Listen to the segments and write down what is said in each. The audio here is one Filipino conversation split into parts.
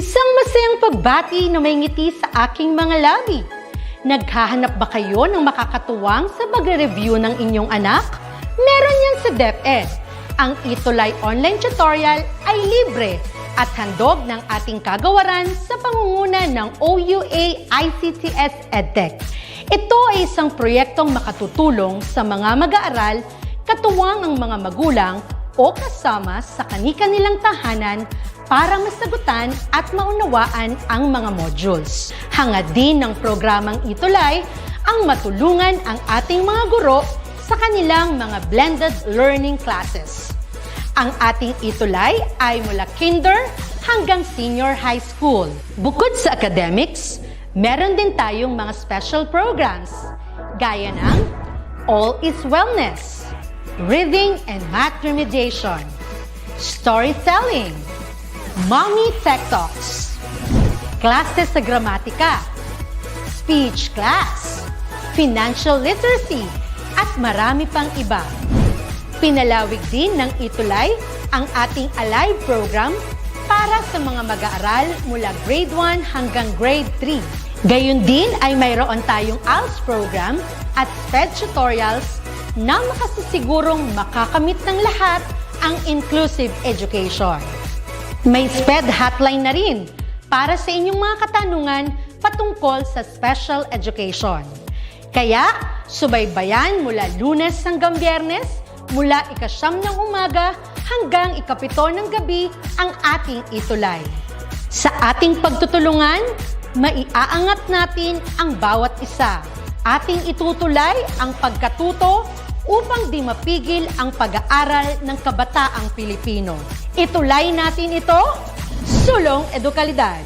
Isang masayang pagbati na may ngiti sa aking mga labi. Naghahanap ba kayo ng makakatuwang sa pagre-review ng inyong anak? Meron yan sa DepEd. Ang ETUlay online tutorial ay libre at handog ng ating kagawaran sa pangunguna ng OUA ICTS EdTech. Ito ay isang proyektong makatutulong sa mga mag-aaral, katuwang ang mga magulang o kasama sa kani-kanilang tahanan para masagutan at maunawaan ang mga modules. Hangad din ng programang ETUlay ang matulungan ang ating mga guro sa kanilang mga blended learning classes. Ang ating ETUlay ay mula kinder hanggang senior high school. Bukod sa academics, meron din tayong mga special programs gaya ng All is Wellness, Reading and Math Remediation, Storytelling, Mommy Tech Talks, Classes sa Gramatika, Speech Class, Financial Literacy, at marami pang iba. Pinalawig din ng ETUlay ang ating Alive program para sa mga mag-aaral mula grade 1 hanggang grade 3. Gayun din ay mayroon tayong ALS program at SPED tutorials na makasisigurong makakamit ng lahat ang inclusive education. May SPED hotline na rin para sa inyong mga katanungan patungkol sa special education. Kaya, subaybayan mula Lunes hanggang Biyernes, mula 9:00 ng umaga hanggang 7:00 ng gabi ang ating ETUlay. Sa ating pagtutulungan, maiaangat natin ang bawat isa. Ating itutulay ang pagkatuto upang di mapigil ang pag-aaral ng kabataang Pilipino. Itulay natin ito, sulong edukalidad.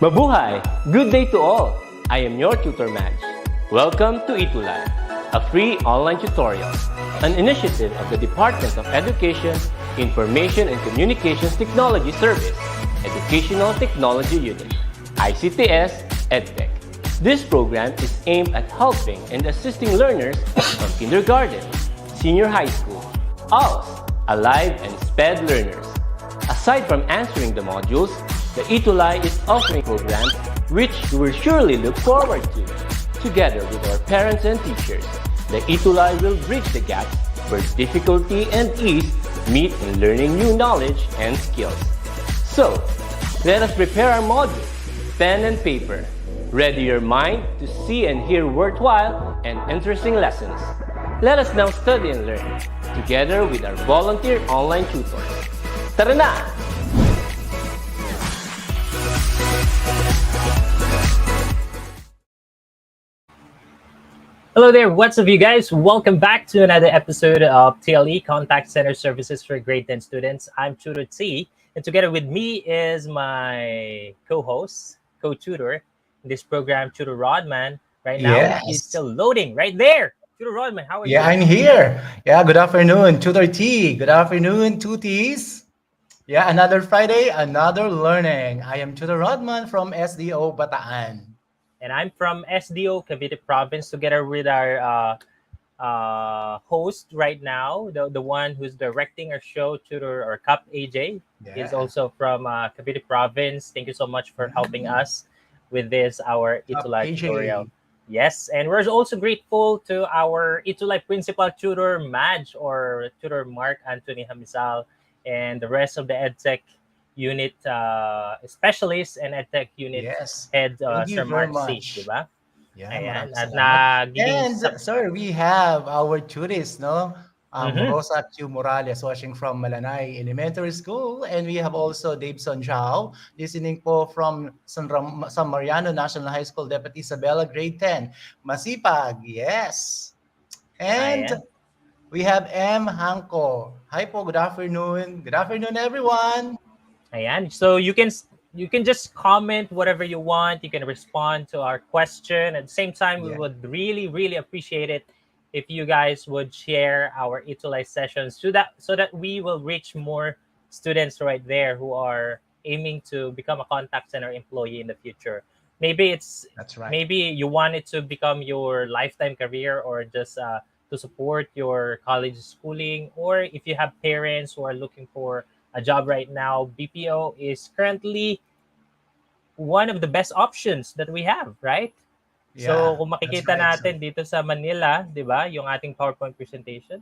Mabuhay! Good day to all! I am your tutor Madge. Welcome to ETUlay, a free online tutorial, an initiative of the Department of Education, Information and Communications Technology Service, Educational Technology Unit, ICTS EdTech. This program is aimed at helping and assisting learners from kindergarten, senior high school, ALS, Alive and SPED learners. Aside from answering the modules, the ETUlay is offering programs which you will surely look forward to. Together with our parents and teachers, the ETUlay will bridge the gaps where difficulty and ease meet in learning new knowledge and skills. So, let us prepare our modules, pen and paper. Ready your mind to see and hear worthwhile and interesting lessons. Let us now study and learn, together with our volunteer online tutors. Tara na! Hello there, what's up you guys? Welcome back to another episode of TLE, Contact Center Services for Grade 10 Students. I'm Tutor T, and together with me is my co-host, co-tutor in this program, Tutor Rodman. Right now, he's still loading right there. Tutor Rodman, how are you? Yeah, I'm here. Yeah, good afternoon, Tutor T. Good afternoon, Tuties. Yeah, another Friday, another learning. I am Tutor Rodman from SDO Bataan. And I'm from SDO, Cavite Province, together with our host right now, the one who's directing our show, Tutor or Cup AJ, is Yeah. also from Cavite Province. Thank you so much for helping Mm. us with this, our Top ETUlay tutorial. AJ. Yes, and we're also grateful to our ETUlay principal tutor, Madge, or tutor Mark Anthony Hamisal, and the rest of the EdTech unit specialists and EdTech unit Yes. head, Thank you Sir very Mark C. much. Diba? Yeah, Ayan, maraming at salamat. nagiging And sir, we have our tourist, no? Mhm. Rosa Q. Morales watching from Malanay Elementary School. And we have also Daveson Zhao listening po from San Mariano National High School, Deputy Isabella, grade 10. Masipag, yes. And Ayan. we have M. Hanko. Hi po, good afternoon. Good afternoon, everyone. Ayan. So you can just comment whatever you want. You can respond to our question. At the same time, we Yeah, would really appreciate it if you guys would share our ETUlay sessions so that we will reach more students right there who are aiming to become a contact center employee in the future. Maybe it's that's right. maybe you want it to become your lifetime career, or just to support your college schooling, or if you have parents who are looking for a job right now, BPO is currently one of the best options that we have, right? So Yeah, kung that's makikita right, sir. natin dito sa Manila, 'di ba, yung ating PowerPoint presentation.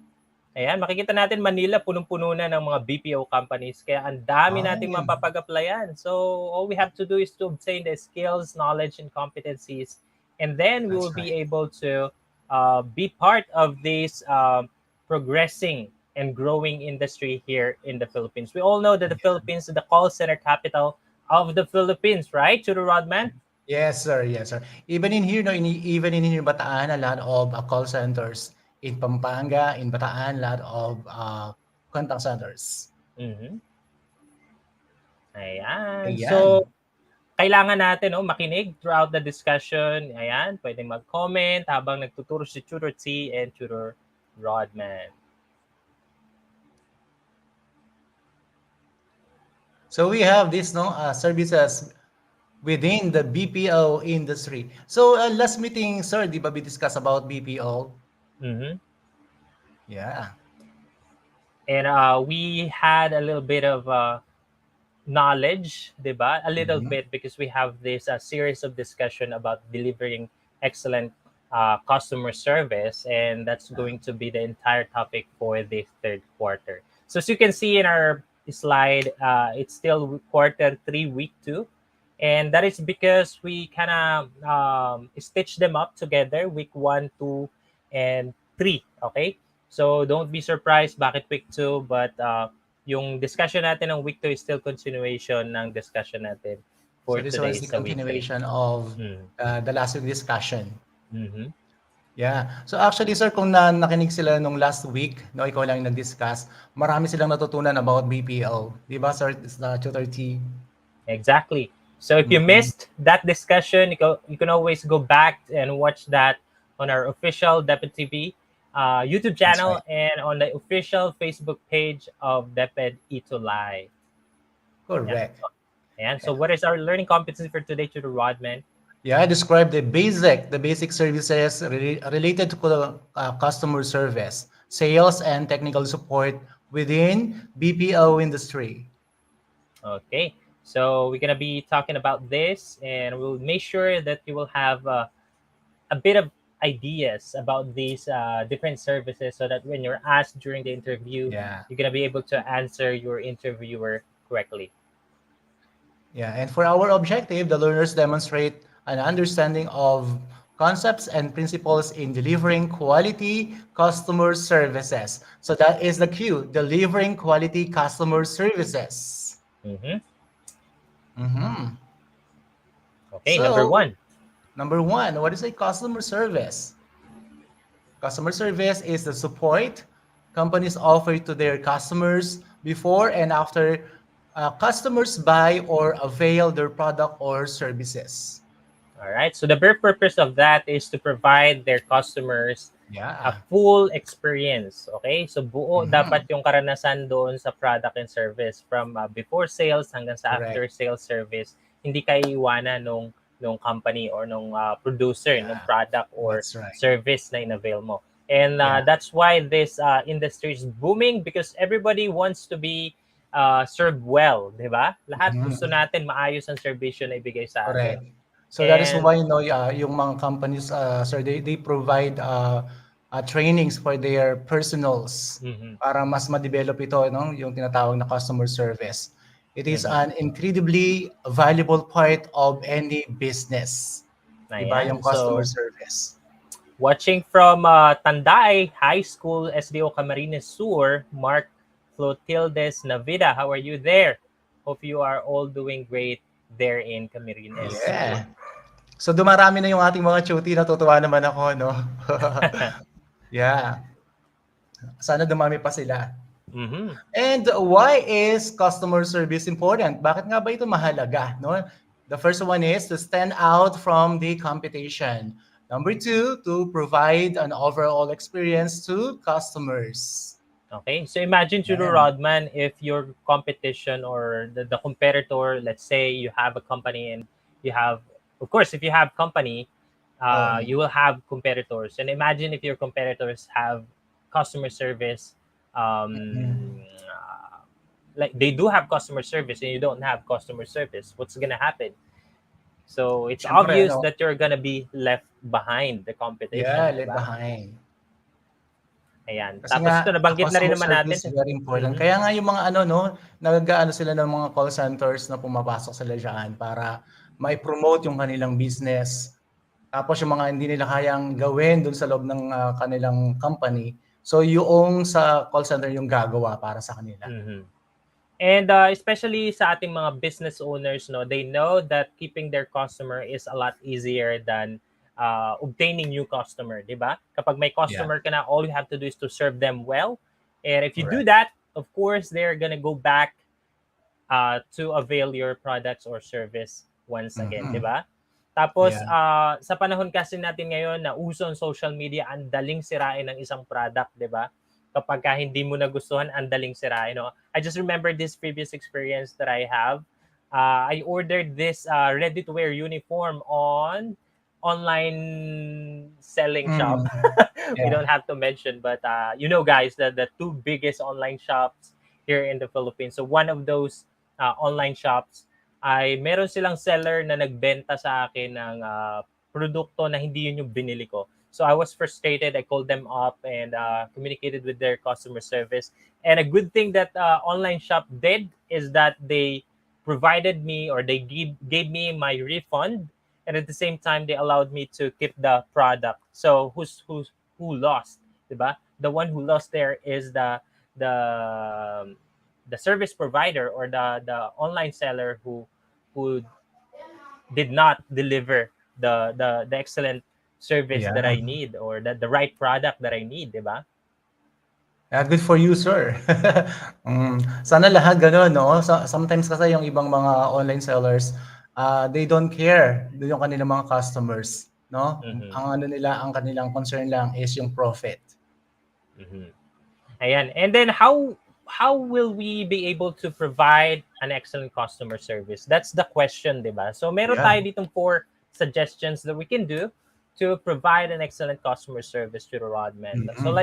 Ayan, makikita natin Manila punong-puno na ng mga BPO companies, kaya ang dami nating Ay, mapapag-applyan. So all we have to do is to obtain the skills, knowledge, and competencies, and then we will that's be right. able to be part of this progressing and growing industry here in the Philippines. We all know that the Philippines is the call center capital of the Philippines, right, Chudo Rodman? Yes, sir. Yes, sir. Even in here, no, even in here, Bataan, a lot of call centers in Pampanga, in Bataan, a lot of contact centers. Mm-hmm. Ayan. So, Ayan. kailangan natin makinig throughout the discussion. Ayan, pwede mag-comment habang nagtuturo si Tutor T and Tutor Rodman. So we have this, no, services within the BPO industry. So last meeting, sir, di ba we discuss about BPO? Mm-hmm. Yeah. And we had a little bit of knowledge, diba? A little Mhm. bit, because we have this series of discussion about delivering excellent customer service, and that's Yeah. going to be the entire topic for the third quarter. So as you can see in our slide, it's still quarter 3, week 2, and that is because we kind of stitch them up together, week 1, 2, and 3. Okay, so don't be surprised bakit week 2, but yung discussion natin ng week 2 is still continuation ng discussion natin So for this was today the sa week 3. continuation of Mm. the last week discussion. Mm-hmm. Yeah. So actually, sir, kung nakinig sila nung last week, no, ikaw lang yung nag-discuss, marami silang natutunan about BPO. Di ba, sir? It's the Tutor T. Exactly. So if you Mhm. missed that discussion, you can always go back and watch that on our official DepEd TV YouTube That's channel right. and on the official Facebook page of DepEd ETUlay. Yeah. Correct. And so Yeah. what is our learning competency for today, to the Rodman? Yeah, describe the basic services related to customer service, sales, and technical support within BPO industry. Okay, so we're gonna be talking about this, and we'll make sure that you will have a bit of ideas about these different services, so that when you're asked during the interview, Yeah. you're gonna be able to answer your interviewer correctly. Yeah, and for our objective, the learners demonstrate an understanding of concepts and principles in delivering quality customer services. So that is the cue, delivering quality customer services. Mm-hmm. Mhm. Okay, number So, one. number one, what is a customer service? Customer service is the support companies offer to their customers before and after customers buy or avail their product or services. All right, so the bare purpose of that is to provide their customers a Yeah. full experience. Okay, so buo dapat Mhm. yung karanasan doon sa product and service, from before sales hanggang sa after Correct. sales service. Hindi kayo iwanan nung ng company or ng producer ng Yeah, product or that's right. service na in-avail mo. And Yeah, that's why this industry is booming because everybody wants to be served well, di ba? Lahat gusto mhm, natin maayos ang serbisyo na ibigay sa atin. correct. So that is And why, yung mga companies, sir, they provide trainings for their personals mhm, para mas ma-develop ito, no? Yung tinatawag na customer service. It is mhm. an incredibly valuable part of any business. Diba, yung Ayan. customer So, service. watching from Tanday High School, SDO Camarines Sur, Mark Clotildes Navida. How are you there? Hope you are all doing great there in Camarines Sur. Yeah. So dumarami na yung ating mga chuti, natutuwa naman ako, no? Yeah. Sana dumami pa sila. Mm-hmm. And why is customer service important? Bakit nga ba ito mahalaga, no? The first one is to stand out from the competition. Number two, to provide an overall experience to customers. Okay, so imagine to Yan. Rodman if your competition or the competitor, let's say you have a company and you have, of course, if you have company, Oh, you will have competitors. And imagine if your competitors have customer service, mm. like they do have customer service and you don't have customer service. What's gonna happen? So it's Siyempre, obvious ano, that you're gonna be left behind the competition, yeah, di left ba? behind. Ayan. Kasi Tapos ito nga, nabanggit na rin customer naman natin. service very important. Mhm. Kaya nga yung mga ano, no, nag-aano sila ng mga call centers na pumapasok sila diyan para mai-promote yung kanilang business. Tapos yung mga hindi nila kayang gawin dun sa loob ng kanilang company, so yung sa call center yung gagawa para sa kanila. Mhm. And especially sa ating mga business owners, no, they know that keeping their customer is a lot easier than obtaining new customer, di ba? Kapag may Yeah, customer ka na, all you have to do is to serve them well. And if you do correct. that, of course, they're gonna go back to avail your products or service once again, di Mhm. ba? Tapos, Yeah. sa panahon kasi natin ngayon na uso ang social media, ang daling sirain ng isang product, di ba? Kapag hindi mo nagustuhan, ang daling sirain. No? I just remember this previous experience that I have. I ordered this ready-to-wear uniform on online selling shop. Mm. We Yeah. don't have to mention, but you know, guys, the two biggest online shops here in the Philippines. So one of those online shops ay meron silang seller na nagbenta sa akin ng produkto na hindi yun yung binili ko. So I was frustrated. I called them up and communicated with their customer service. And a good thing that online shop did is that they provided me or they gave me my refund, and at the same time they allowed me to keep the product. So who lost, diba? The one who lost there is the the service provider or the online seller who did not deliver the excellent service Yeah. that I need or the right product that I need, di ba? Yeah, good for you, sir. Sana lahat gano'n, no? Sometimes kasi yung ibang mga online sellers, they don't care doon yung kanilang mga customers, no? Mhm. Ang ano nila, ang kanilang concern lang is yung profit. Mhm. Ayan. And then how will we be able to provide an excellent customer service? That's the question, di ba? So meron Yeah. tayo ditong 4 suggestions that we can do to provide an excellent customer service to the Rodman. So Mhm.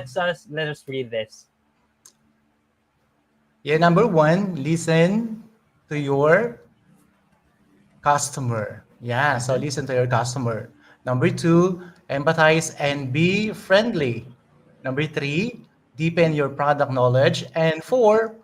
let us read this. Yeah, number one, listen to your customer. Yeah, so Mhm. listen to your customer. Number two, empathize and be friendly. Number three, deepen your product knowledge. And four,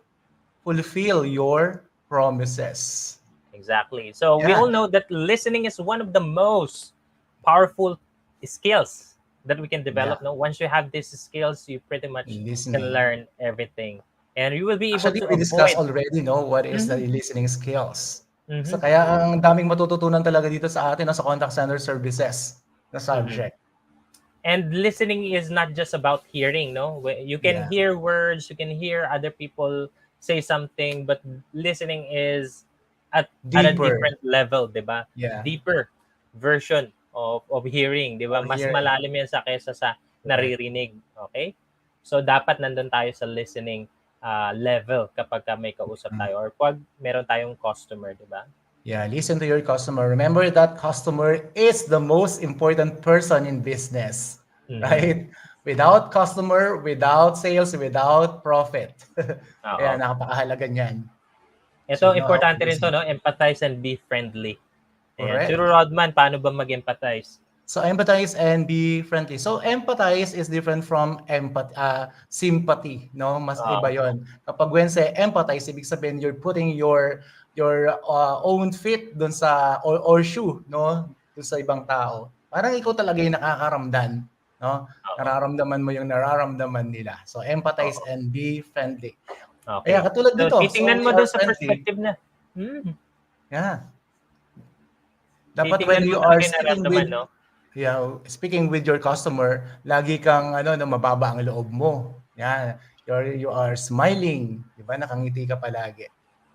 fulfill your promises. Exactly. So we Yeah, all know that listening is one of the most powerful skills that we can yeah, develop. No, once you have these skills, you pretty much can listening. learn everything, and you will be able Actually, to we discussed avoid. already, no, what is the Mhm, listening skills. So mhm, kaya ang daming matututunan talaga dito sa atin no, sa contact center services na mhm. subject. And listening is not just about hearing. No, you can Yeah, hear words, you can hear other people say something, but listening is at a deeper. different level, 'di ba? Yeah, Deeper version of hearing, 'di ba? of Mas hearing. malalim 'yan sa kaysa sa Correct. naririnig, okay? So dapat nandun tayo sa listening level kapag may kausap Mm. tayo or pag meron tayong customer, 'di ba? Yeah, listen to your customer. Remember that customer is the most important person in business, Mhm. right? Without customer, without sales, without profit. Kaya Oo. napakahalaga niyan. Ito, Should know how to importante rin to, listen. no? Empathize and be friendly. Ayan. Churo Correct. Rodman, paano ba mag-empathize? So empathize and be friendly. So empathize is different from sympathy, no? Mas iba Oo. 'yon. Kapag when say empathize, ibig sabihin you're putting your own feet dun sa or shoe, no? Dun sa ibang tao. Parang ikaw talaga yung nakakaramdam, no? Oo. Nararamdaman mo yung nararamdaman nila. So empathize Oo. and be friendly. Kaya Okay. katulad So, nito, so titingnan we mo are dun sa friendly. perspective na. Hmm. Yeah. Dapat when Titingnan mo you are talaga yung speaking nararamdaman, with no? Yeah, speaking with your customer, lagi kang ano, no, mababa ang loob mo. Yan, you are smiling, 'di ba? Nakangiti ka palagi.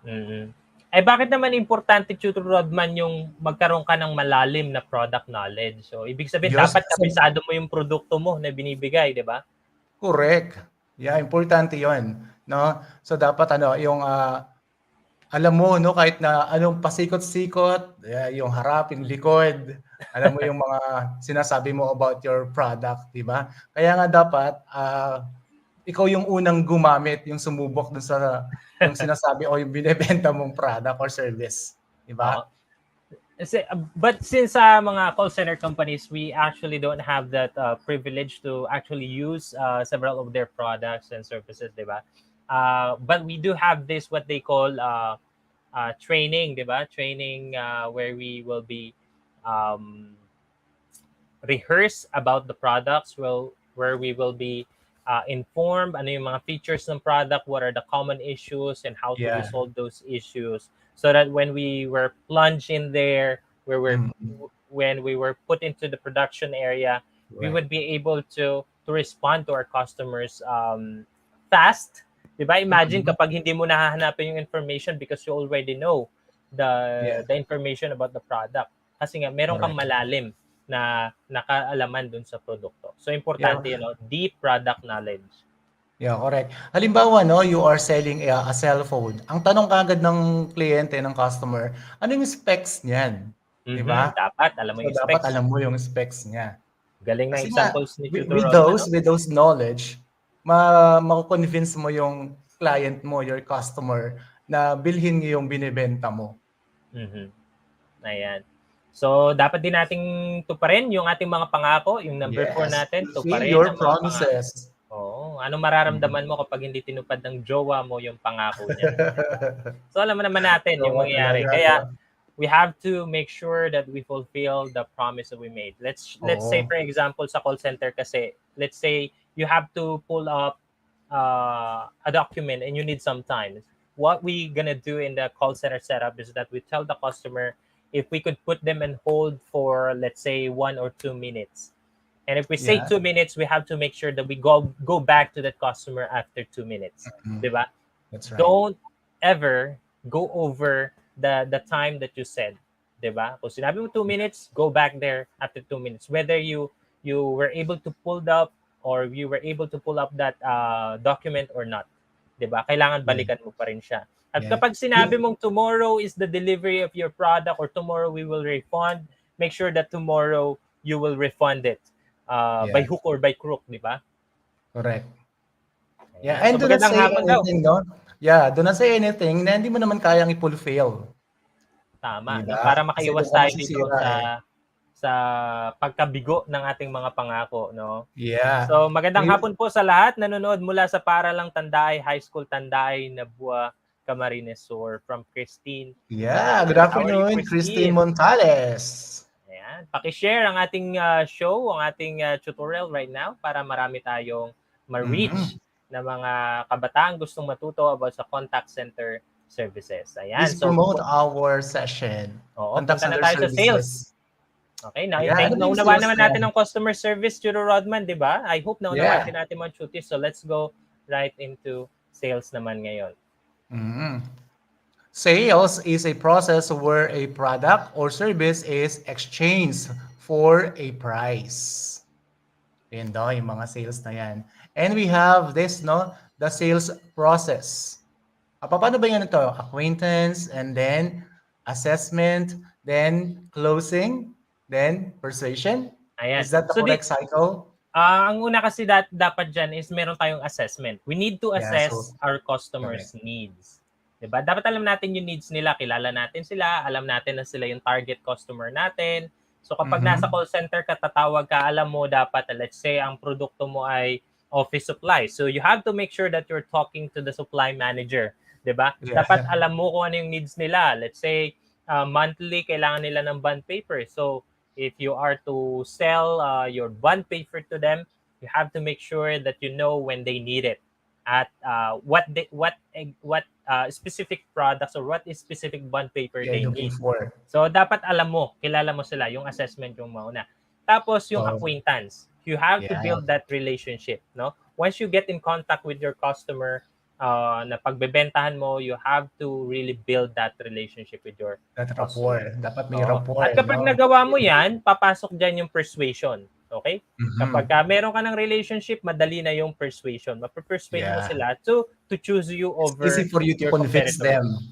Mm. Eh, bakit naman importante, Tutor Rodman, yung magkaroon ka ng malalim na product knowledge? So, ibig sabihin, Diyos, dapat kabisado mo yung produkto mo na binibigay, di ba? correct. Yeah, importante 'yon, no? So dapat ano, yung alam mo, no, kahit na anong pasikot-sikot, yung harap, yung likod, alam mo yung mga sinasabi mo about your product, 'di ba? Kaya nga dapat ikaw yung unang gumamit, yung sumubok dun sa yung sinasabi o yung binebenta mong product or service, 'di Oo. ba? But since mga call center companies, we actually don't have that privilege to actually use several of their products and services, di ba? But we do have this, what they call training, di ba? Training where we will be um, rehearse about the products, where we will be informed ano yung mga features ng product, what are the common issues, and how to Yeah. resolve those issues, so that when we were plunged in there, Mm. when we were put into the production area, we Correct. would be able to respond to our customers fast. Diba? Imagine Mm. kapag hindi mo nahahanapin yung information because you already know Yeah, the information about the product. Kasi nga, meron kang correct. malalim na nakaalaman dun sa produkto. So, Yeah, importante yun, no? Deep product knowledge. yeah, correct. Halimbawa, no, you are selling a cellphone. Ang tanong kaagad ng kliyente, ng customer, ano yung specs niyan? 'Di ba? Dapat, alam mo So yung dapat specs. alam mo yung specs niya. Galing ng Kasi nga examples ni with, Tutor with Rodman, those no? with those knowledge, mako-convince mo yung client mo, your customer na bilhin yung binebenta mo. Mhm. Ayan. So, dapat din nating tuparin yung ating mga pangako. Yung number 4 Yes, natin, fulfill tuparin your ang mga pangako. promises. Oo. Anong Mhm. mararamdaman mo kapag hindi tinupad ng jowa mo yung pangako niya? So, alam mo naman natin yung Oo mangyayari. talaga, 'di Kaya, ba? we have to make sure that we fulfill the promise that we made. Let's say, Oo. for example, sa call center kasi, let's say you have to pull up a document and you need some time. What we gonna do in the call center setup is that we tell the customer if we could put them on hold for, let's say, 1 or 2 minutes. And if we say Yeah. 2 minutes, we have to make sure that we go back to that customer after 2 minutes. Mhm. Diba? That's right. Don't ever go over the time that you said. Diba? Kung sinabi mo 2 minutes, go back there after 2 minutes. Whether you were able to pull up or you were able to pull up that document or not. Diba? Kailangan Yeah. balikan mo pa rin siya. At Yeah. kapag sinabi mong tomorrow is the delivery of your product or tomorrow we will refund, make sure that tomorrow you will refund it by Yeah. hook or by crook, di ba? Correct. Yeah, Ayan. and So do not magandang say hapon daw. anything, no? Yeah, do not say anything na hindi mo naman kayang i-fulfill. Tama, 'Di no? ba? Para Kasi makaiwas doon ka tayo dito masisira eh. sa pagkabigo ng ating mga pangako, no? Yeah. So magandang hapon po sa lahat nanonood mula sa Paralang Tanday High School Tanday, Nabua, Camarines Sur, from Christine Yeah, good Montales. How are you, afternoon, Christine Christine? Montales. Ayan. Paki-share ang ating show, ang ating tutorial right now para marami tayong ma-reach Mhm. na mga kabataan gustong matuto about sa contact center services. Ayan. Please So, promote our session. oo, Contact punta na center tayo sa sales. services. Okay, Yeah, ano ba yung naunawaan sales naman na natin yan? ang customer service, Juro Rodman, di ba? I hope naunawaan Yeah. din natin mga chutis. So, let's go right into sales naman ngayon. Mhm. Sales is a process where a product or service is exchanged for a price. Yun daw, yung mga sales na yan. And we have this, no? The sales process. Paano ba yan ito? Acquaintance and then assessment, then closing, then persuasion. Ayan. Is that the So correct cycle? ang una kasi dapat dyan is meron tayong assessment. We need to Yeah, so assess our customers' correct. needs. 'Di ba? Dapat alam natin yung needs nila, kilala natin sila, alam natin na sila yung target customer natin. So kapag nasa call center ka, tatawag ka, alam mo dapat, let's say, ang produkto mo ay office supply. So you have to make sure that you're talking to the supply manager. 'Di ba? Yeah. Dapat alam mo kung ano yung needs nila. Let's say, monthly, kailangan nila ng bond paper. So if you are to sell your bond paper to them, you have to make sure that you know when they need it, at what specific products or what is specific bond paper Yeah, they looking need. for. So dapat alam mo, kilala mo sila, yung assessment yung mauna. Tapos yung So, acquaintance, you have to yeah, build that relationship, no? Once you get in contact with your customer, na pagbebentahan mo, you have to really build that relationship with your that customer. rapport. Dapat may Oo. rapport, At kapag no? nagawa mo yan, papasok dyan yung persuasion. Okay? Kapag Mhm. meron ka ng relationship, madali na yung persuasion. Mapapersuade mo Yeah. sila to choose you It's over easy for you to your convince competitor. them.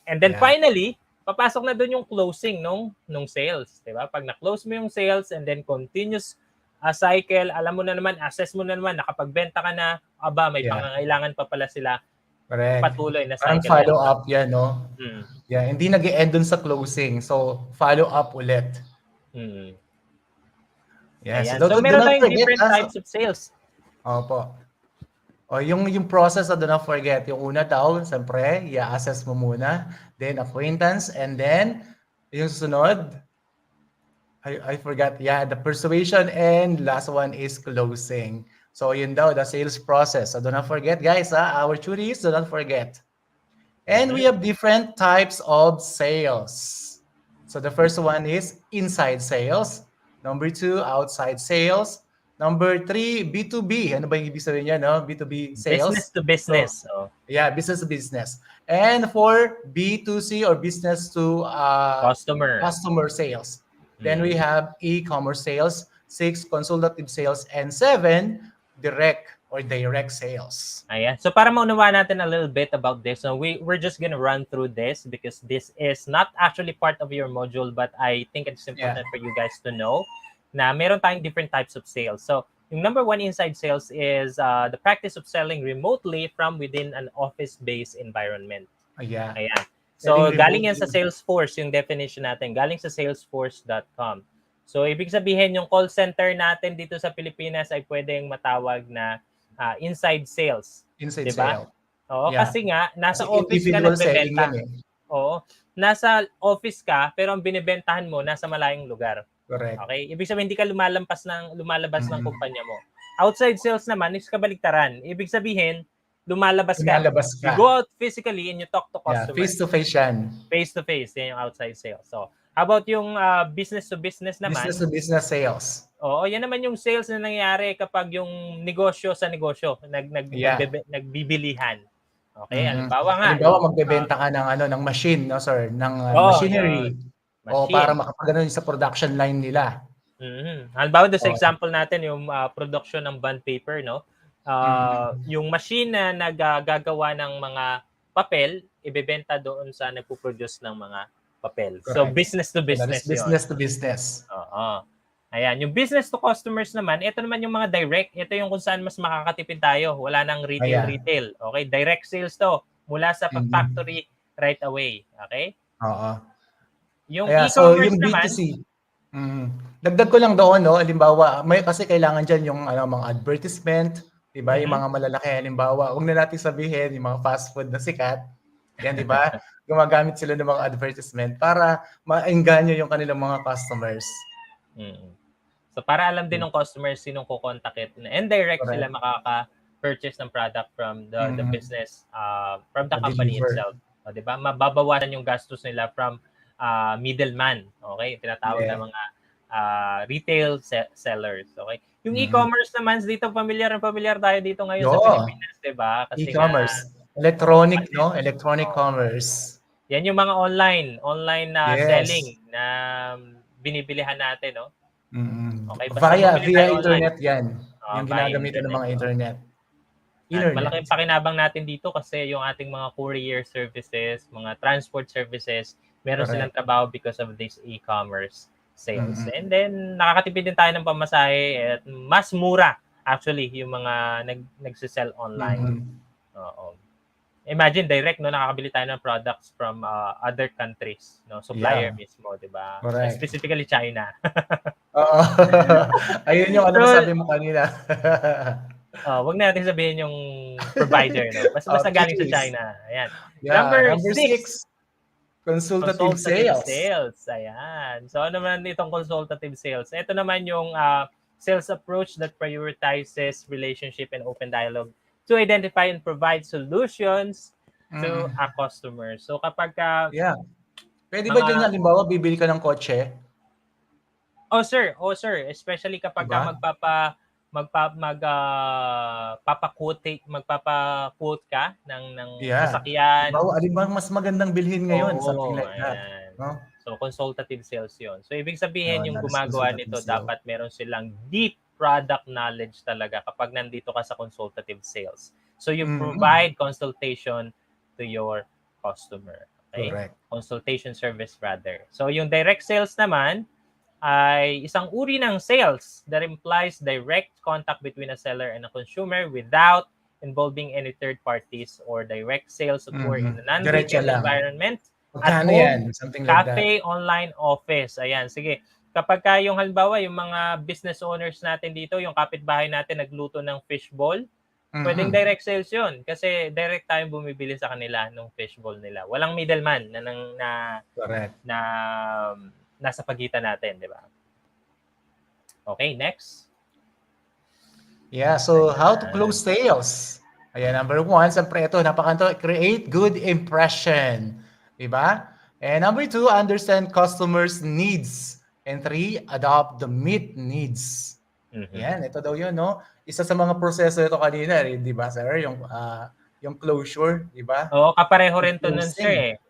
And then Yeah. finally, papasok na doon yung closing nung sales. Diba? Pag na-close mo yung sales and then continuous cycle, alam mo na naman, assess mo na naman, nakapagbenta ka na, may Yeah. pangangailangan pa pala sila, Correct. patuloy na Parang cycle. follow up yan, no? Mm. Yeah, hindi nag-e-end dun sa closing. So, follow up ulit. Mm. Yeah, Ayan. so So do meron not tayong forget, different types of sales. Opo. O yung process, do not forget. Yung una daw, siyempre, i-assess mo muna. Then, acquaintance. And then, yung sunod, I forgot. Yeah, the persuasion, and last one is closing. So, yun daw, the sales process. So, do not forget, guys, our turies, do not forget. And we have different types of sales. So the first one is inside sales. Number 2, outside sales. Number 3, B2B. Ano ba yung ibig sabihin niya, no? B2B Business sales. to business. So, yeah, business to business. And for B2C or business to customer sales. Then we have e-commerce sales, 6, consultative sales, and 7, direct sales. Ayan. So para maunawaan natin a little bit about this, so we're just gonna run through this because this is not actually part of your module, but I think it's important for you guys to know na meron tayong different types of sales. So yung number 1 inside sales is the practice of selling remotely from within an office-based environment. Yeah. Ayan. So galing yan sa Salesforce, yung definition natin. Galing sa salesforce.com. So ibig sabihin yung call center natin dito sa Pilipinas ay pwedeng matawag na inside sales. Inside diba? sale. Oo, Yeah. kasi nga nasa Kasi office ka individual selling nagbebenta. yan eh. Oo. Nasa office ka pero ang binebentahan mo nasa malayong lugar. Correct. Okay? Ibig sabihin hindi ka lumalabas ng kumpanya mo. Outside sales naman is kabaligtaran. Ibig sabihin lumalabas ka. You go out physically and you talk to customers. Yeah, face to face yan. Face to face, yan yung outside sales. So, how about yung business to business naman? Business to business sales. Oo, yan naman yung sales na nangyayari kapag yung negosyo sa negosyo, nagbibilihan. Okay, halimbawa magbebenta ka ng machine, no sir, ng machinery. O para makapagano sa production line nila. Halimbawa sa example natin yung production ng bond paper, no? Yung machine na naggagawa ng mga papel, ibebenta doon sa nagpo-produce ng mga papel. Correct. So business to business. Business to business. Oo. Ayan, yung business to customers naman, ito naman yung mga direct. Ito yung kung saan mas makakatipid tayo. Wala nang retail. Okay, direct sales to mula sa factory right away. Okay? Oo. Yung e-commerce yung naman, B2C. Dagdag ko lang doon, no, halimbawa, may kasi kailangan diyan yung mga advertisement, 'di ba? Yung mga malalaki, halimbawa, huwag na natin sabihin yung mga fast food na sikat. Yan, 'di ba? Gumagamit sila ng mga advertisement para maengganyo yung kanilang mga customers. So para alam din ng customers sinong kukontakin, and direct sila makaka-purchase ng product from the business, from the company itself. O, 'di ba? Mababawasan yung gastos nila from middleman. Okay? Tinatawag na mga retail sellers. Okay? Yung e-commerce naman, dito familiar tayo dito ngayon sa Pilipinas, 'di ba? Kasi e-commerce, electronic, no? Electronic commerce. Yan yung mga online selling na binibilihan natin, no? Okay, via internet yan. Yung ginagamitan ng mga internet. Malaking pakinabang natin dito kasi yung ating mga courier services, mga transport services, meron silang Correct. trabaho because of this e-commerce sales. Mm-mm. And then nakakatipid din tayo ng pamasahe at mas mura actually yung mga nagsisell online. Mm-mm. Oo. Imagine direct no nakakabili tayo ng products from other countries, no, supplier Yeah, mismo, 'di ba? correct. Specifically China. Oo. Ayun yung ano So, nasabi mo kanina. wag na natin sabihin yung provider, no. Basta galing sa Please. China. Ayan. Yeah, Number number 6, 6, consultative consultative sales. sales. Ayan. So ano naman itong consultative sales? Ito naman yung sales approach that prioritizes relationship and open dialogue to identify and provide solutions to Mm. a customer. So kapag ka Yeah. Pwede ba mga dyan halimbawa bibili ka ng kotse, oh sir, especially 'di kapag ka ba? magpapa-quote ka ng Yeah. sasakyan. Halimbawa, alin bang mas magandang bilhin ngayon, something Oo, like that, ayan. 'no? So, consultative sales yon. So, ibig sabihin, Yun, yung that is gumagawa consultative nito, sales. dapat meron silang deep product knowledge talaga kapag nandito ka sa consultative sales. So, you Mm. provide consultation to your customer. Okay? Correct. Consultation service rather. So, yung direct sales naman ay isang uri ng sales that implies direct contact between a seller and a consumer without involving any third parties, or direct sales occur in a Diretso non-retail lang. environment, at Magkano home, 'yan? Something like that. cafe, online, office. Ayan, sige. Kapag ka yung halimbawa, yung mga business owners natin dito, yung kapitbahay natin nagluto ng fishball, pwedeng Mm. direct sales yun. Kasi direct tayong bumibili sa kanila ng fishball nila. Walang middleman Correct. na nasa pagitan natin, di ba? Okay, next. Yeah, so how to Ayan. close sales? Ayan, number 1, siyempre ito, napakanto, create good impression. Diba? And number 2, understand customers' needs. And 3, adopt the meet needs. Mhm. Yan, ito daw yun, no? Isa sa mga proseso ito kanina, di ba, sir? Yung closure, di ba? Oo, kapareho Yung rin to nun, sir, closing. eh.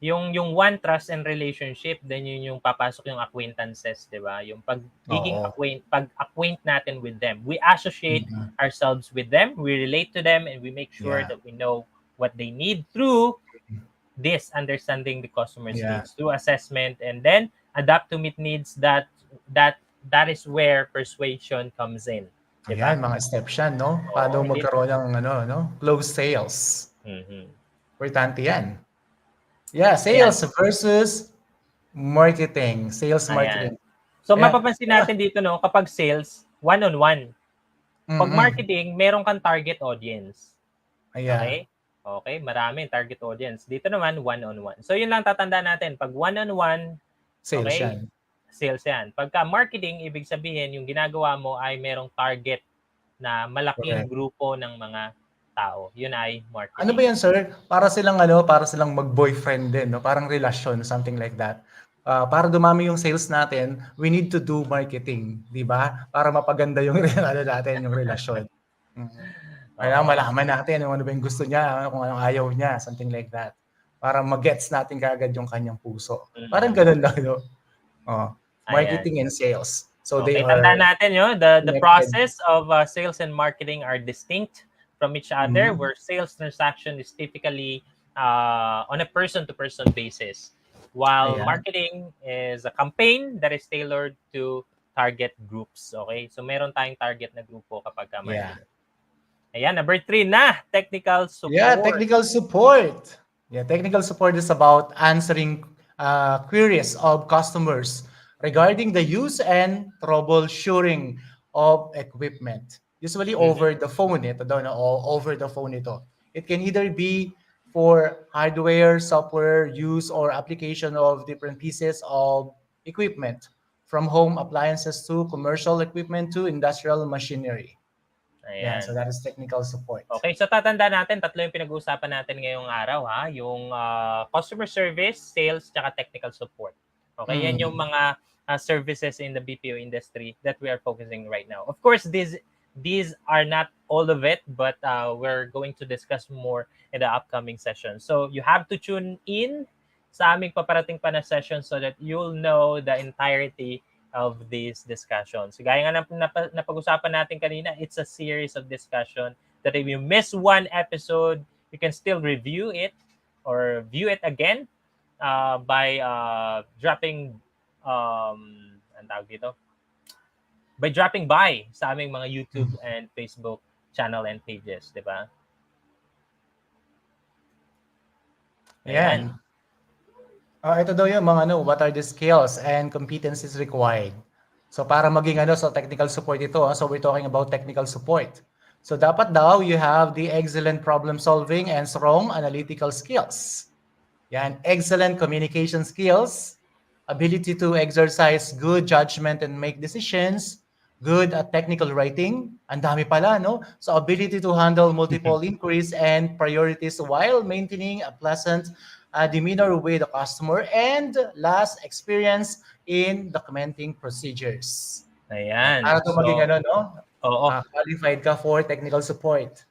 Yung one, trust and relationship, then yun yung papasok yung acquaintances, 'di ba? Yung Oo. pag-acquaint natin with them. We associate Mhm. ourselves with them, we relate to them, and we make sure Yeah. that we know what they need through this understanding the customer's Yeah. needs, through assessment, and then adapt to meet needs. That is where persuasion comes in, 'di ba? Ayan, mga steps yan, no? Oo, Paano hindi. magkaroon ng ano, no? Close sales. Mhm. Importante yan. Yeah, Ayan. sales versus marketing. Sales Ayan. marketing. So Yeah. mapapansin natin dito, no, kapag sales, one-on-one. Pag Mm-mm. marketing, meron kang target audience. Ayan. Okay? Okay, marami target audience. Dito naman, one-on-one. So yun lang tatandaan natin. Pag one-on-one, Sales okay, yan. sales yan. Pagka marketing, ibig sabihin, yung ginagawa mo ay merong target na malaking Correct. grupo ng mga tao. Yun ay Ano ba marketing. yan, sir? Para silang mag-boyfriend din, no? Parang relasyon, something like that. Para dumami yung sales natin, we need to do marketing, di ba? Para mapaganda yung ano natin, yung relasyon. Mm. Kailangan Oo. malaman natin kung ano ba yung gusto niya, kung anong ayaw niya, something like that. Para mag-gets natin kaagad yung kanyang puso. Parang Mm. ganun lang, no? Oh, Ayan. marketing and sales. So they Okay, tandaan are natin yun, the connected. process of sales and marketing are distinct from each other, Mhm. where sales transaction is typically on a person-to-person basis, while Ayan. marketing is a campaign that is tailored to target groups. Okay, so meron tayong target na grupo kapag Yeah. marketing. Ayan, number 3 na, technical Yeah, support. technical support. Yeah, technical support is about answering queries of customers regarding the use and troubleshooting of equipment. Usually Mhm. over the phone ito daw na o over the phone ito. It can either be for hardware, software use or application of different pieces of equipment, from home appliances to commercial equipment to industrial machinery. Yeah, so Ayan. that is technical support. Okay, so tatandaan natin, tatlo yung pinag-uusapan natin ngayong araw, ha? Yung customer service, sales, tsaka technical support. Okay, yan yung Mm. mga services in the BPO industry that we are focusing right now. Of course, these are not all of it, but we're going to discuss more in the upcoming session. So you have to tune in sa aming paparating pa na session so that you'll know the entirety of these discussions. Gaya nga napag-usapan natin kanina, it's a series of discussion that if you miss one episode, you can still review it or view it again by dropping ang tawag dito? By dropping by sa aming mga YouTube and Facebook channel and pages, di ba? Ayan. Yan. Ito daw yung mga what are the skills and competencies required? So para maging so technical support ito, so we're talking about technical support. So dapat daw you have the excellent problem solving and strong analytical skills. Yan, excellent communication skills, ability to exercise good judgment and make decisions, good at technical writing, ang dami pala, no? So ability to handle multiple inquiries and priorities while maintaining a pleasant demeanor with the customer, and last, experience in documenting procedures. Ayan. Para to maging Oo. qualified ka for technical support.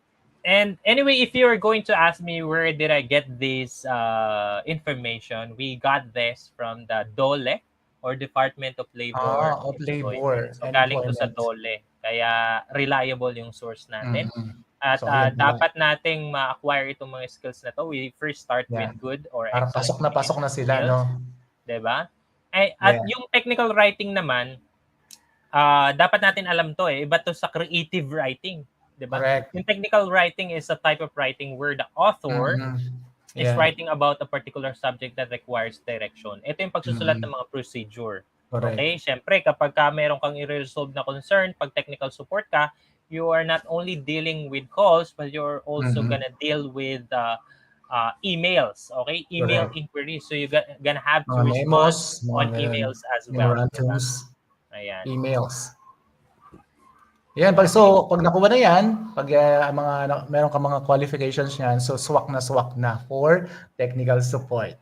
And anyway, if you're going to ask me where did I get this information, we got this from the DOLE or Department of Labor. Of and labor Employment. So and galing to sa employment. DOLE. Kaya reliable yung source natin. Mhm. At So, yun pala. dapat nating ma-acquire itong mga skills na to. We first start with good or Parang excellent pasok na sila, skills. no? Diba? At yung technical writing naman, dapat natin alam to iba to sa creative writing, 'di ba? Correct. Yung technical writing is a type of writing where the author is writing about a particular subject that requires direction. Ito yung pagsusulat ng mga procedure. Correct. Okay? Siyempre, kapag meron kang i-resolve na concern, pag technical support ka, you are not only dealing with calls, but you're also gonna deal with emails. Okay? Email Correct. inquiries. So you're gonna have to Mga respond memos, on mga emails as well. Diba? memorandums, Ayan. emails. Yan, pag nakuha na yan, pag meron ka mga qualifications niyan, so swak na for technical support.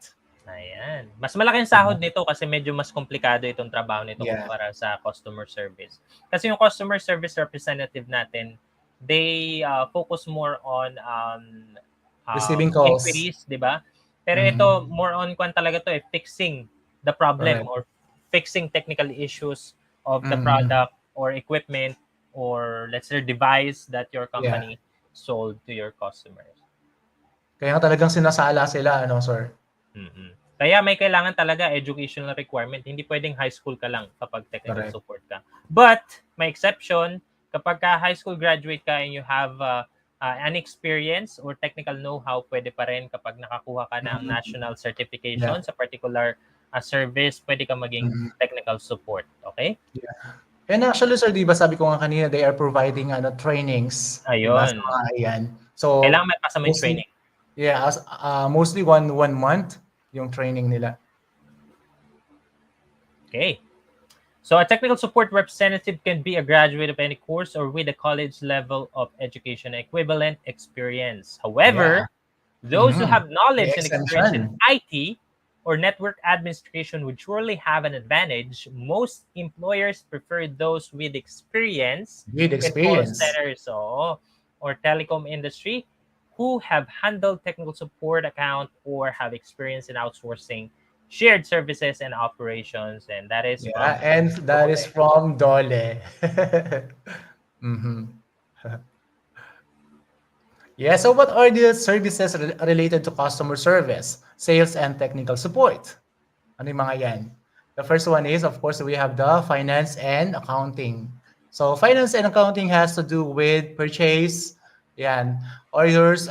Ayan. Mas malaki ang sahod nito kasi medyo mas komplikado itong trabaho nito Yeah. kumpara sa customer service. Kasi yung customer service representative natin, they focus more on Receiving calls. inquiries, di ba? Pero ito, more on talaga to fixing the problem or fixing technical issues of the product or equipment or let's say device that your company sold to your customers. Kaya nga talagang sinasala sila, sir? Kaya may kailangan talaga educational requirement. Hindi pwedeng high school ka lang kapag technical Correct. support ka. But, may exception, kapag high school graduate ka and you have an experience or technical know-how, pwede pa rin kapag nakakuha ka ng national certification sa particular service, pwede ka maging technical support. Okay? Yeah. And actually, sir, di ba sabi ko nga kanina, they are providing trainings. Ayun. Diba, sa mga ayan. So, kailangan may kasama yung training. Yeah, mostly one month yung training nila. Okay. So a technical support representative can be a graduate of any course or with a college level of education equivalent experience. However, those who have knowledge and experience in IT or network administration would surely have an advantage. Most employers prefer those with experience in call centers or telecom industry who have handled technical support account or have experience in outsourcing shared services and operations, and that is from DOLE. Yeah, so what are the services related to customer service, sales, and technical support? Ano yung mga yan? The first one is, of course, we have the finance and accounting. So finance and accounting has to do with purchase, orders,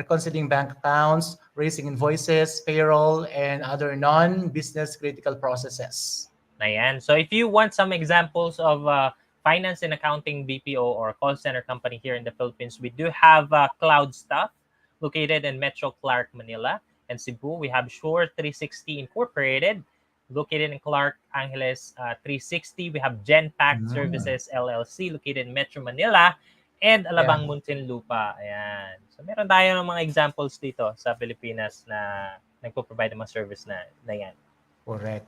reconciling bank accounts, raising invoices, payroll, and other non-business critical processes. Ayan. So if you want some examples of finance and accounting BPO or call center company here in the Philippines, we do have Cloud Staff located in Metro Clark, Manila, and Cebu. We have Shore 360 Incorporated located in Clark Angeles 360. We have Genpact Services LLC located in Metro Manila and Alabang Muntinlupa. Ayan. So meron tayo ng mga examples dito sa Pilipinas na nagpo-provide ng mga service na yan. Correct.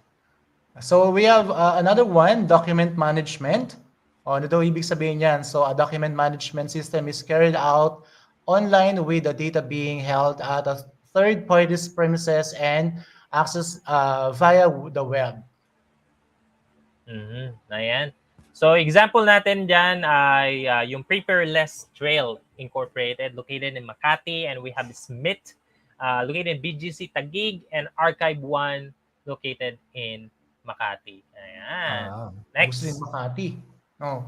So we have another one, document management. Ano daw ibig sabihin yan? So a document management system is carried out online with the data being held at a third party's premises and access via the web. Ayan. So example natin dyan ay yung Paperless Trail Incorporated located in Makati, and we have Smith located in BGC Taguig, and Archive 1 located in Makati. Ayan. Mostly in Next. Makati. Oh.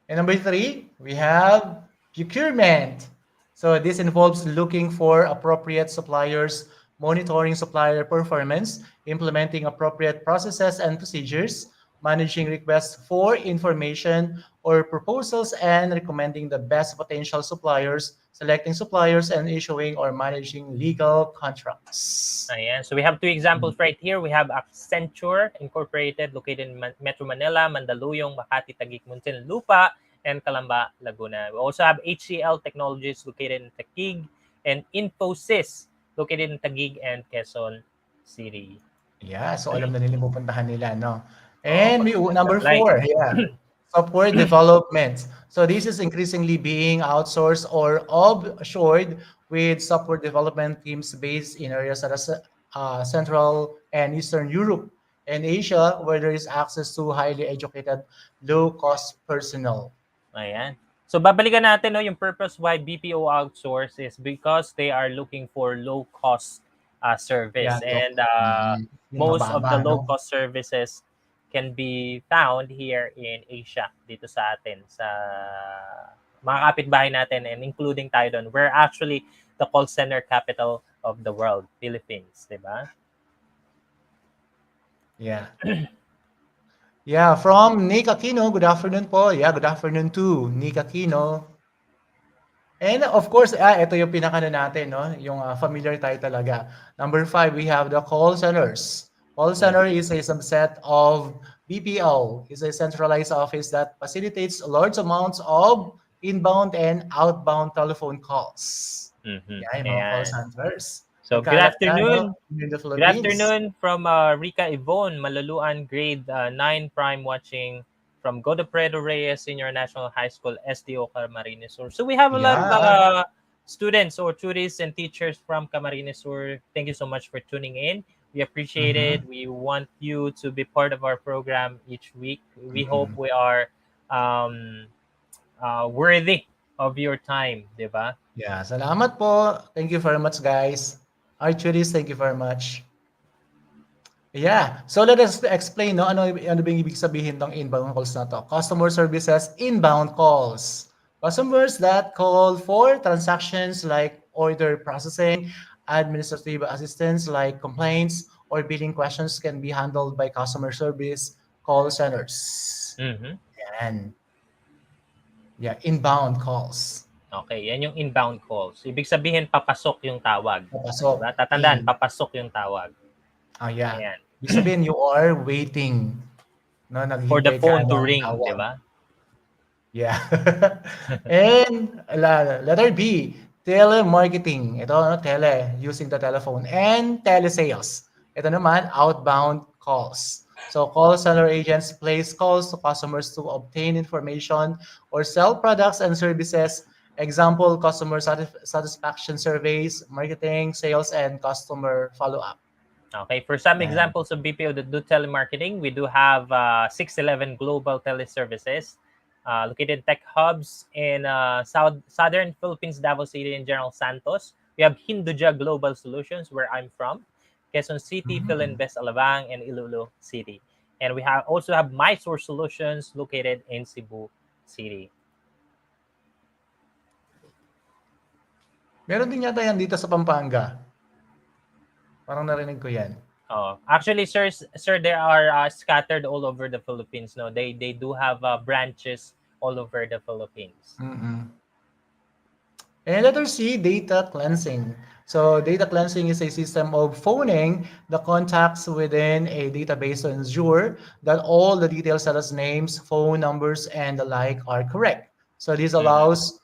And number 3, we have procurement. So this involves looking for appropriate suppliers, monitoring supplier performance, implementing appropriate processes and procedures, managing requests for information or proposals, and recommending the best potential suppliers, selecting suppliers, and issuing or managing legal contracts. Ayan. So we have two examples right here. We have Accenture Incorporated located in Metro Manila, Mandaluyong, Makati, Taguig, Muntinlupa, and Calamba, Laguna. We also have HCL Technologies located in Taguig, and Infosys located in Taguig and Quezon City. Yeah, so alam na nila yung pupuntahan nila, no? Oh, And pag number apply. 4, yeah, software development. So this is increasingly being outsourced or offshored with software development teams based in areas such as Central and Eastern Europe and Asia, where there is access to highly educated, low-cost personnel. Ayan. So babalikan natin no, yung purpose why BPO outsource is because they are looking for low cost Yeah, service, look. and Yung most of the mababa, low no? cost services can be found here in Asia, dito sa atin, sa mga kapitbahay natin, and including tayo doon. We're actually the call center capital of the world, Philippines, di ba? Yeah. Yeah, from Nick Aquino, good afternoon po. Yeah, good afternoon to Nick Aquino. And of course, ito yung pinaka natin, no? Yung familiar tayo talaga. Number 5, we have the call centers. Call center is a subset of BPO. It's a centralized office that facilitates large amounts of inbound and outbound telephone calls. Mm-hmm. Yeah, yung mga call Ayan. centers. So good Nagkalat na, no? afternoon. In the Good Philippines. afternoon from Rica Yvonne, Maluluan, grade 9 prime, watching from Godofredo Reyes Senior National High School, SDO Camarines Sur. So we have a lot of Yeah. students or tourists and teachers from Camarines Sur. Thank you so much for tuning in. We appreciate it. Mhm. We want you to be part of our program each week. We hope Mhm. we are worthy of your time, di ba? Yeah, salamat po. Thank you very much, guys. Archuris, thank you very much. Yeah. So let us explain, no, ano bang ibig sabihin ng inbound calls na to? Customer services inbound calls. Customers that call for transactions like order processing, administrative assistance like complaints or billing questions can be handled by customer service call centers. Mm-hmm. Yan. Yeah, inbound calls. Okay, yan yung inbound calls. Ibig sabihin, papasok yung tawag. Papasok. Diba? Tatandaan, papasok yung tawag. Yeah. Ayan. Ibig sabihin, you are waiting. No, For the naghihintay ka phone to ng ring, tawag. di ba? Yeah. And letter B, telemarketing. Ito, ano, tele, using the telephone. And telesales. Ito naman, outbound calls. So call center agents place calls to customers to obtain information or sell products and services. Example, customer satisfaction surveys, marketing, sales, and customer follow-up. Okay, for some Yan. examples of BPO that do telemarketing, we do have 611 Global Teleservices located in tech hubs in Southern Philippines, Davao City, and General Santos. We have Hinduja Global Solutions, where I'm from, Quezon City, Philinvest, Alabang, and Iloilo City. And we also have Mysore Solutions located in Cebu City. Meron din yata yan dito sa Pampanga. Parang narinig ko yan. Actually, sir, they are scattered all over the Philippines. No, they do have branches all over the Philippines. Mm-mm. And letter C, data cleansing. So data cleansing is a system of phoning the contacts within a database to ensure that all the details such as names, phone numbers, and the like are correct. So this allows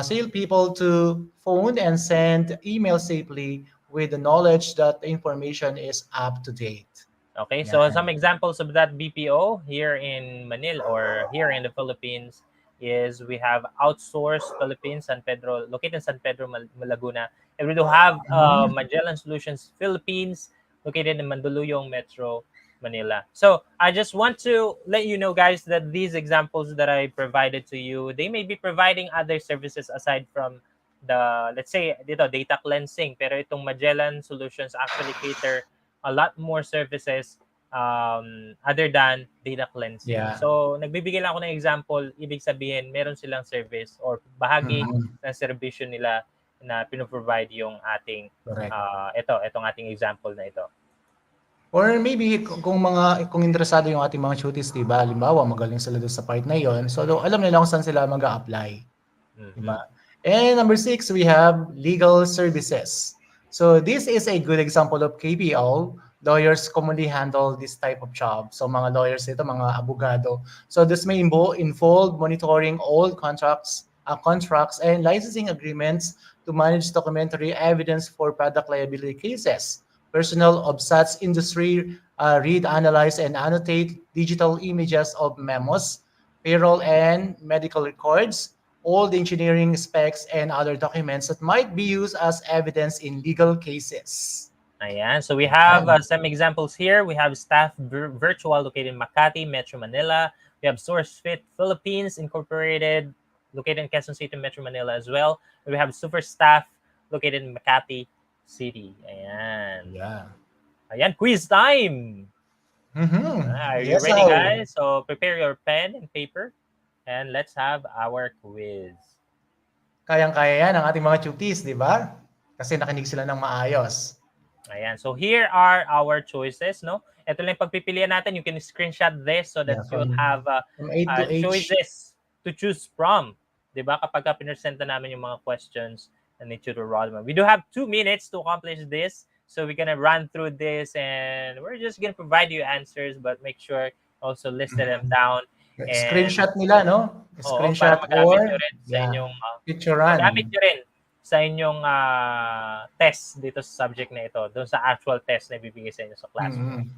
salespeople to phone and send emails safely with the knowledge that the information is up to date. Okay, so some examples of that BPO here in Manila or here in the Philippines is we have Outsource Philippines, San Pedro, located in San Pedro, Laguna. And we do have Magellan Solutions Philippines, located in Mandaluyong Metro, Manila. So I just want to let you know, guys, that these examples that I provided to you, they may be providing other services aside from let's say dito data cleansing, pero itong Magellan solutions actually cater a lot more services other than data cleansing. Yeah. So nagbibigay lang ako ng example, ibig sabihin meron silang service or bahagi ng serbisyo nila na pinoprovide yung ating Correct. itong ating example na ito. Or maybe kung interesado yung ating mga tuties, di ba? Halimbawa, magaling sila doon sa part na yon. So alam nila kung saan sila mag-a-apply. Di ba? And number 6, we have legal services. So this is a good example of KPO. Lawyers commonly handle this type of job. So mga lawyers ito, mga abogado. So this may involve monitoring all contracts and licensing agreements to manage documentary evidence for product liability cases. Personnel of such industry read, analyze, and annotate digital images of memos, payroll and medical records, all the engineering specs, and other documents that might be used as evidence in legal cases. Ayan. So we have some examples here. We have Staff Virtual located in Makati, Metro Manila. We have SourceFit Philippines Incorporated located in Quezon City, Metro Manila as well. We have Super Staff located in Makati City. Ayan. Yeah. Ayan, quiz time! Are you ready, guys? So prepare your pen and paper and let's have our quiz. Kayang-kaya yan ang ating mga tuties, di ba? Kasi nakinig sila ng maayos. Ayan. So here are our choices, no? Ito lang yung pagpipilian natin. You can screenshot this so that you'll have from A to H. choices to choose from. Di ba? Kapag pinesenta namin yung mga questions ni Tutor Rodman. We do have 2 minutes to accomplish this. So we're gonna run through this and we're just gonna provide you answers, but make sure also list them down. And, screenshot nila, no? Screenshot or picturean. Magamit nyo rin sa inyong test dito sa subject na ito, doon sa actual test na ibibigay sa inyo sa classroom.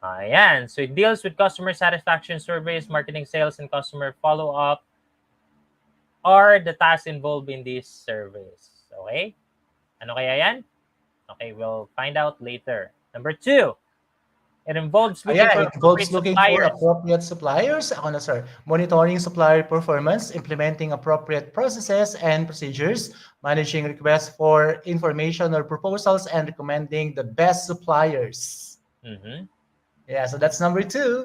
Ayan. So it deals with customer satisfaction surveys, marketing, sales, and customer follow-up are the tasks involved in these surveys. Okay? Ano kaya yan? Okay, we'll find out later. Number 2, it involves looking for appropriate suppliers. Ako na, sir. Monitoring supplier performance, implementing appropriate processes and procedures, managing requests for information or proposals, and recommending the best suppliers. Yeah, so that's number 2.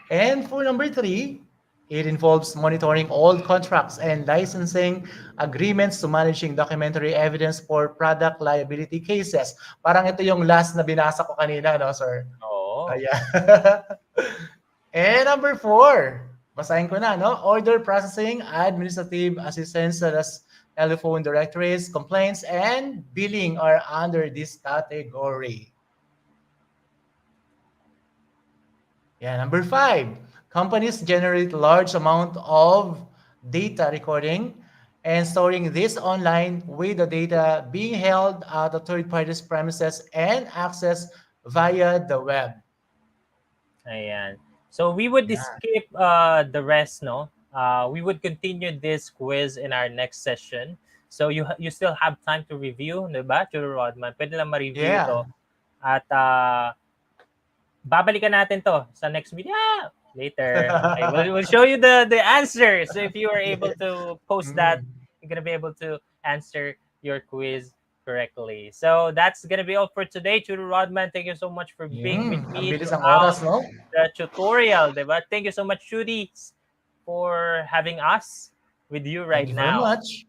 And for number 3, it involves monitoring all contracts and licensing agreements to managing documentary evidence for product liability cases. Parang ito yung last na binasa ko kanina, no, sir? Oo. Yeah. And number 4, basahin ko na, no? Order processing, administrative assistance, such as telephone directories, complaints, and billing are under this category. Yeah, number 5. Companies generate large amount of data recording and storing this online with the data being held at the third party's premises and accessed via the web. Ayan. So we would skip the rest, no? We would continue this quiz in our next session. So you still have time to review, diba, Tutor Rodman? Pwede lang ma-review ito. At babalikan natin to sa next video. Later. Okay, we'll show you the answers. So if you are able to post that, you're going to be able to answer your quiz correctly. So that's going to be all for today. Tutor Rodman, thank you so much for being with me throughout the tutorial. Diba? Thank you so much, Judy, for having us with you right now. Thank you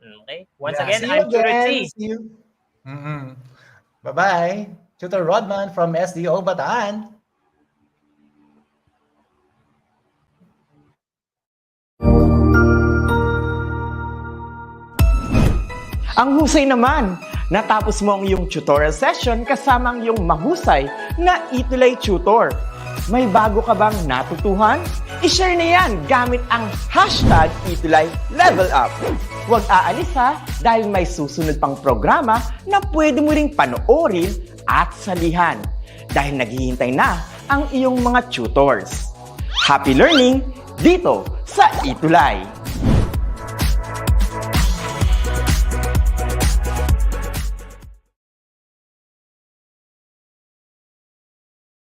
very much. Okay. Once again, I'm Tutor T. See you. Bye-bye. Tutor Rodman from SDO Bataan. Ang husay naman! Natapos mo ang iyong tutorial session kasama ang iyong mahusay na ETUlay tutor. May bago ka bang natutuhan? I-share na yan gamit ang hashtag #ETUlayLevelUp. Huwag aalis ha dahil may susunod pang programa na pwede mo ring panoorin at salihan dahil naghihintay na ang iyong mga tutors. Happy learning dito sa ETUlay!